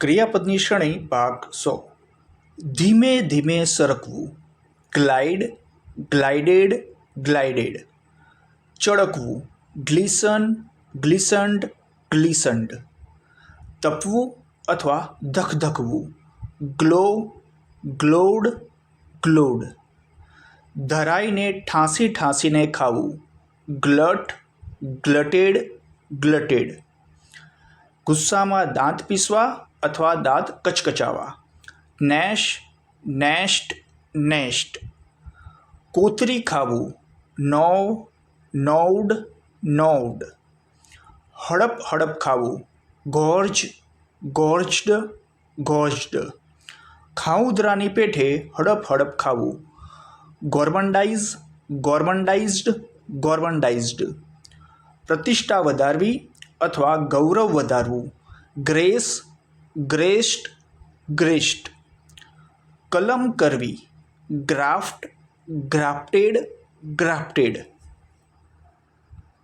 ક્રિયાપદની શ્રેણી ભાગ 100। ધીમે ધીમે સરકવું, ગ્લાઇડ, ગ્લાઇડેડ, ગ્લાઇડેડ। ચળકવું, ગ્લિસન, ગ્લિસન્ડ, ગ્લિસન્ડ। તપવું અથવા ધખધખવું, ગ્લો, ગ્લોડ, ગ્લોડ। ધરાઈને ઠાંસી ઠાંસીને ખાવું, ગ્લટ, ગ્લટેડ, ગ્લટેડ। ગુસ્સામાં દાંત પીસવા અથવા દાંત કચકચાવા, નેશ, નેસ્ટ, નેસ્ટ। કોતરી ખાવું, નોવ, નોવડ, નોવડ। હડપ હડપ ખાવું, ગોર્જ, ગોર્જડ, ગોર્જડ। ખાઉદરાની પેઠે હડપ હડપ ખાવું, ગોર્મન્ડાઇઝ, ગોર્મન્ડાઇઝ્ડ, ગોર્મન્ડાઇઝ્ડ। પ્રતિષ્ઠા વધારવી અથવા ગૌરવ વધારવું, ગ્રેસ, ગ્રેસ્ટ, ગ્રેસ્ટ। કલમ કરવી, ગ્રાફ્ટ, ગ્રાફ્ટેડ, ગ્રાફ્ટેડ।